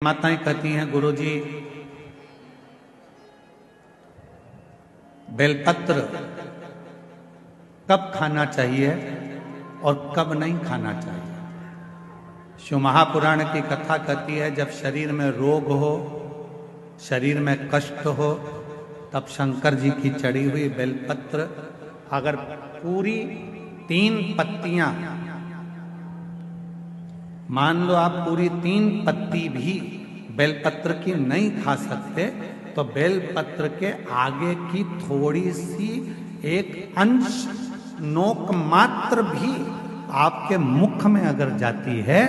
माताएं कहती हैं, गुरुजी बेलपत्र कब खाना चाहिए और कब नहीं खाना चाहिए। शिव महापुराण की कथा कहती है, जब शरीर में रोग हो, शरीर में कष्ट हो, तब शंकर जी की चढ़ी हुई बेलपत्र अगर पूरी 3 पत्तियां, मान लो आप पूरी 3 पत्ती भी बेलपत्र की नहीं खा सकते, तो बेलपत्र के आगे की थोड़ी सी एक अंश नोक मात्र भी आपके मुख में अगर जाती है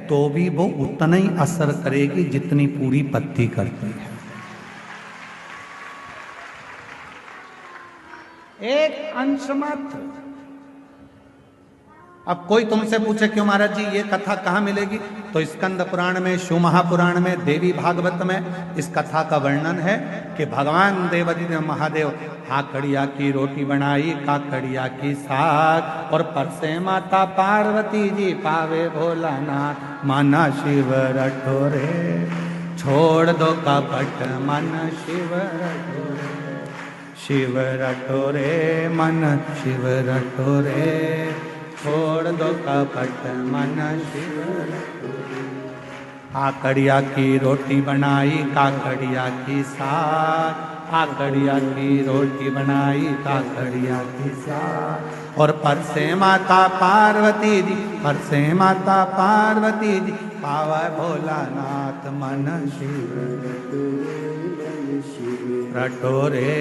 तो भी वो उतना ही असर करेगी जितनी पूरी पत्ती करती है। एक अंश मात्र। अब कोई तुमसे पूछे क्यों महाराज जी ये कथा कहाँ मिलेगी, तो स्कंद पुराण में, शिव महापुराण में, देवी भागवत में इस कथा का वर्णन है कि भगवान देवादिदेव महादेव हाकड़िया की रोटी बनाई, काकड़िया की साग, और परसे माता पार्वती जी पावे भोलानाथ, माना शिव रटोरे, छोड़ दो कपट मन शिव रटोरे, शिव रटोरे मन शिव रटोरे, छोड़ दो कपट मन शिव रटोरे। आकड़िया की रोटी बनाई, काकड़िया की साग, आकड़िया की रोटी बनाई, काकड़िया की साग, और परसे माता पार्वती जी, परसे माता पार्वती जी पावा भोलानाथ, मन शिव रटोरे,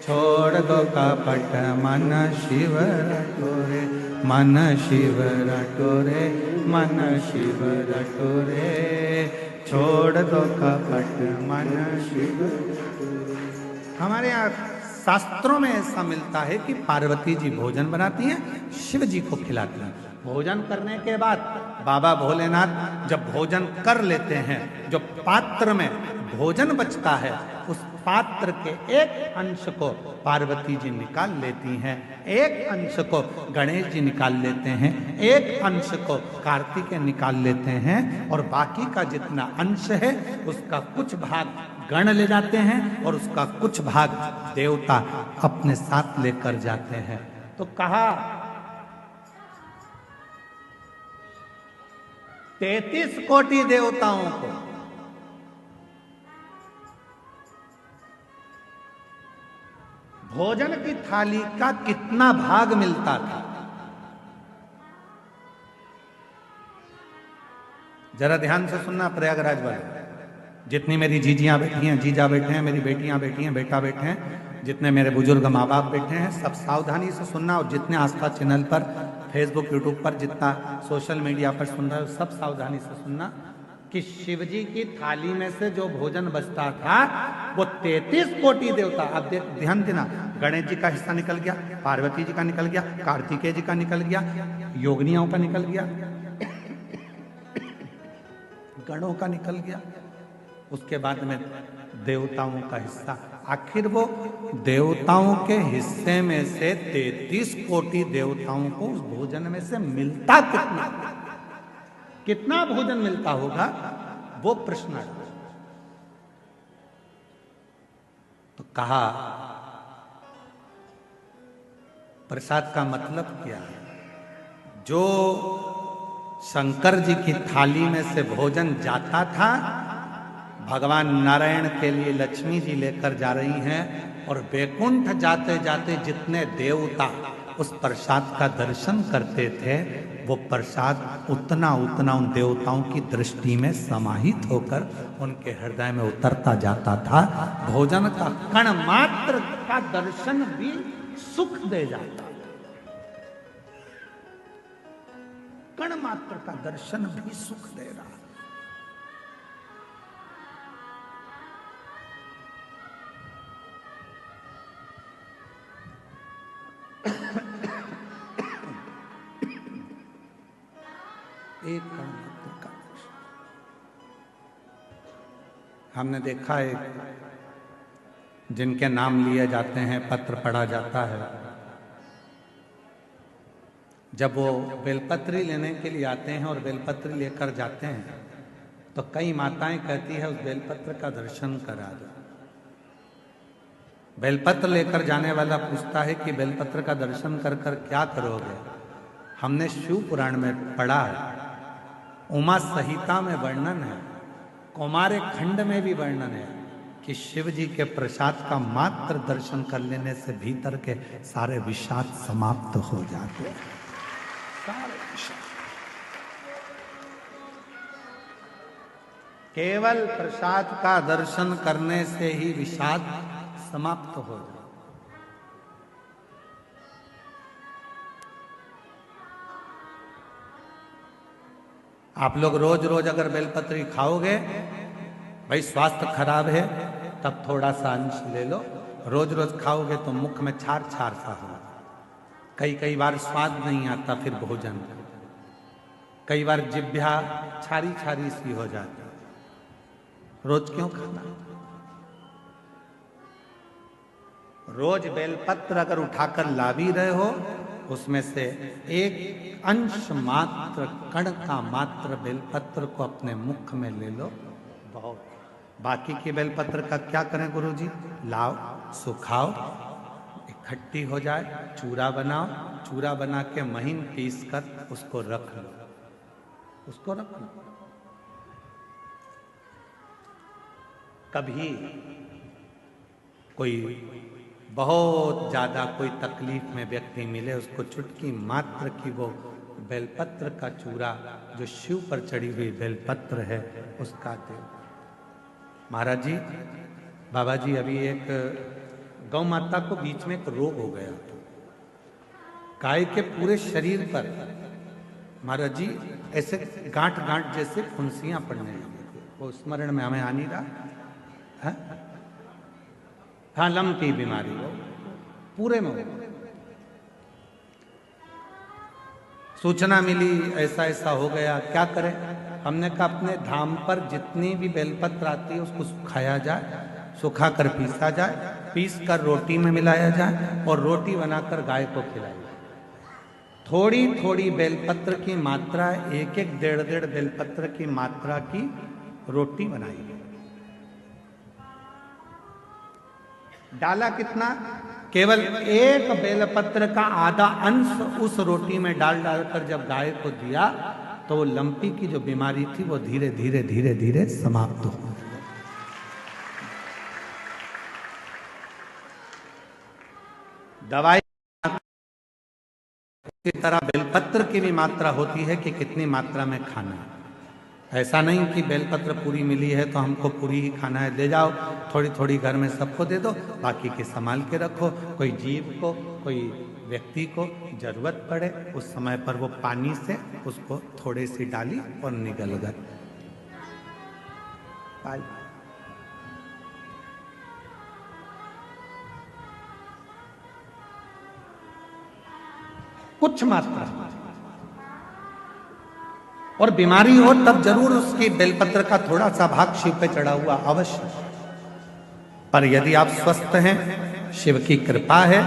छोड़ दो कपट मन शिव रटोरे, मन शिव रटोरे, मन शिव रटोरे, छोड़ दो कपट मन शिव। हमारे यहाँ शास्त्रों में ऐसा मिलता है कि पार्वती जी भोजन बनाती हैं, शिव जी को खिलाती हैं। भोजन करने के बाद बाबा भोलेनाथ जब भोजन कर लेते हैं, जो पात्र में भोजन बचता है उस पात्र के एक अंश को पार्वती जी निकाल लेती हैं, एक अंश को गणेश जी निकाल लेते हैं, एक अंश को कार्तिकेय निकाल लेते हैं, और बाकी का जितना अंश है उसका कुछ भाग गण ले जाते हैं और उसका कुछ भाग देवता अपने साथ लेकर जाते हैं। तो कहा 33 कोटि देवताओं को भोजन की थाली का कितना भाग मिलता था, जरा ध्यान से सुनना प्रयागराज वाले। जितनी मेरी जीजियां बैठी हैं, जीजा बैठे हैं, मेरी बेटियां बैठी हैं, बेटा बैठे हैं, जितने मेरे बुजुर्ग माँ बाप बैठे हैं, सब सावधानी से सुनना। और जितने आस्था चैनल पर, फेसबुक, यूट्यूब पर, जितना सोशल मीडिया पर सुन रहे हो, सब सावधानी से सुनना कि शिवजी की थाली में से जो भोजन बचता था वो 33 कोटि देवता, अब ध्यान देना, गणेश जी का हिस्सा निकल गया, पार्वती जी का निकल गया, कार्तिकेय जी का निकल गया, योगिनियों का निकल गया, गणों का निकल गया, उसके बाद में देवताओं का हिस्सा। आखिर वो देवताओं के हिस्से में से 33 कोटि देवताओं को उस भोजन में से मिलता कितना भोजन मिलता होगा, वो प्रश्न है। तो कहा प्रसाद का मतलब क्या है। जो शंकर जी की थाली में से भोजन जाता था, भगवान नारायण के लिए लक्ष्मी जी लेकर जा रही हैं, और वैकुंठ जाते जाते जितने देवता उस प्रसाद का दर्शन करते थे, वो प्रसाद उतना उतना उन देवताओं की दृष्टि में समाहित होकर उनके हृदय में उतरता जाता था। भोजन का कण मात्र का दर्शन भी सुख दे जाता, कण मात्र का दर्शन भी सुख दे रहा। एक कण मात्र का दर्शन। हमने देखा है जिनके नाम लिए जाते हैं, पत्र पढ़ा जाता है, जब वो बेलपत्री लेने के लिए आते हैं और बेलपत्री लेकर जाते हैं तो कई माताएं कहती है उस बेलपत्र का दर्शन करा दो। बेलपत्र लेकर जाने वाला पूछता है कि बेलपत्र का दर्शन कर कर क्या करोगे? हमने शिव पुराण में पढ़ा है, उमा संहिता में वर्णन है, कौमार खंड में भी वर्णन है कि शिव जी के प्रसाद का मात्र दर्शन कर लेने से भीतर के सारे विषाद समाप्त हो जाते हैं। सारे विषाद केवल प्रसाद का दर्शन करने से ही विषाद समाप्त हो जाए। आप लोग रोज रोज अगर बेलपत्री खाओगे, भाई स्वास्थ्य खराब है तब थोड़ा सा अंश ले लो, रोज रोज खाओगे तो मुख में छार छार सा हो, कई बार स्वाद नहीं आता फिर भोजन, कई बार जिह्वा छारी छारी सी हो जाती। रोज क्यों खाना? रोज बेलपत्र अगर उठाकर ला भी रहे हो, उसमें से एक अंश मात्र, कण का मात्र बेलपत्र को अपने मुख में ले लो, बहुत। बाकी की बेलपत्र का क्या करें गुरुजी? लाओ, सुखाओ, इकट्ठी हो जाए, चूरा बनाओ, चूरा बना के महीन पीस कर उसको रख लो, उसको रख लो। कभी कोई बहुत ज्यादा कोई तकलीफ में व्यक्ति मिले, उसको चुटकी मात्र की वो बेलपत्र का चूरा जो शिव पर चढ़ी हुई बेलपत्र है उसका दे। महाराज जी, बाबा जी, अभी एक गौ माता को बीच में एक रोग हो गया, गाय के पूरे शरीर पर महाराज जी ऐसे गांठ गांठ जैसे फुंसियां पड़ने लगी। वो स्मरण में हमें आ नहीं रहा है? हाँ, लंपी बीमारी हो पूरे में। सूचना मिली ऐसा ऐसा हो गया, क्या करें? हमने कहा अपने धाम पर जितनी भी बेलपत्र आती है उसको सुखाया जाए, सुखा कर पीसा जाए, पीस कर रोटी में मिलाया जाए और रोटी बनाकर गाय को खिलाई जाए। थोड़ी थोड़ी बेलपत्र की मात्रा, एक एक डेढ़ डेढ़ बेलपत्र की मात्रा की रोटी बनाई। डाला कितना? केवल एक बेलपत्र का आधा अंश उस रोटी में डाल डालकर जब गाय को दिया तो वो लंपी की जो बीमारी थी वो धीरे धीरे धीरे धीरे समाप्त हो गई। दवाई की तरह बेलपत्र की भी मात्रा होती है कि कितनी मात्रा में खाना है। ऐसा नहीं कि बेलपत्र पूरी मिली है तो हमको पूरी ही खाना है, ले जाओ थोड़ी थोड़ी घर में सबको दे दो, बाकी के संभाल के रखो। कोई जीव को, कोई व्यक्ति को जरूरत पड़े उस समय पर वो पानी से उसको थोड़ी सी डाली और निगल गए। कुछ मात्रा, और बीमारी हो तब जरूर उसकी बेलपत्र का थोड़ा सा भाग शिव पे चढ़ा हुआ अवश्य। पर यदि आप स्वस्थ हैं, शिव की कृपा है,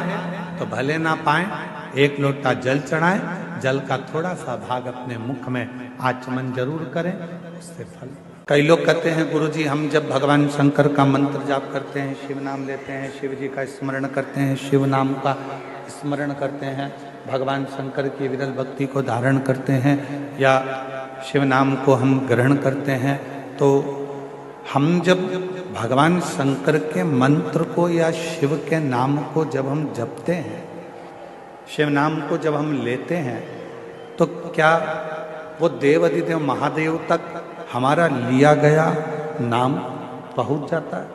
तो भले ना पाए, एक लोटा जल चढ़ाएं, जल का थोड़ा सा भाग अपने मुख में आचमन जरूर करें, उससे फल। कई लोग कहते हैं गुरुजी हम जब भगवान शंकर का मंत्र जाप करते हैं, शिव नाम लेते हैं, शिव जी का स्मरण करते हैं, शिव नाम का स्मरण करते हैं, भगवान शंकर की विरल भक्ति को धारण करते हैं या शिव नाम को हम ग्रहण करते हैं, तो हम जब भगवान शंकर के मंत्र को या शिव के नाम को जब हम जपते हैं, शिव नाम को जब हम लेते हैं, तो क्या वो देवाधिदेव महादेव तक हमारा लिया गया नाम पहुंच जाता है?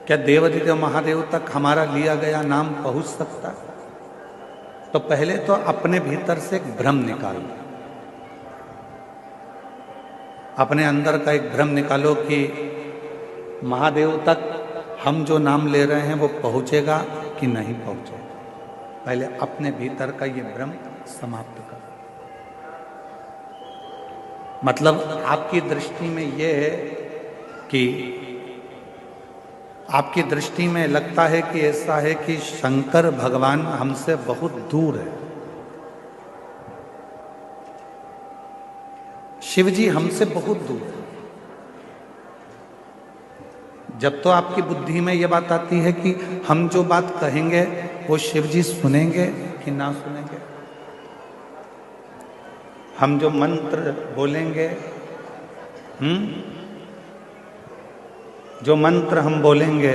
क्या देवाधिदेव महादेव तक हमारा लिया गया नाम पहुंच सकता है? तो पहले तो अपने भीतर से एक भ्रम निकालो, अपने अंदर का एक भ्रम निकालो कि महादेव तक हम जो नाम ले रहे हैं वो पहुंचेगा कि नहीं पहुंचेगा। पहले अपने भीतर का ये भ्रम समाप्त करो। मतलब आपकी दृष्टि में ये है कि आपकी दृष्टि में लगता है कि ऐसा है कि शंकर भगवान हमसे बहुत दूर है, शिव जी हमसे बहुत दूर है। जब तो आपकी बुद्धि में यह बात आती है कि हम जो बात कहेंगे वो शिव जी सुनेंगे कि ना सुनेंगे, हम जो मंत्र बोलेंगे, जो मंत्र हम बोलेंगे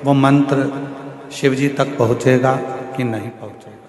वो मंत्र शिव जी तक पहुंचेगा कि नहीं पहुंचेगा।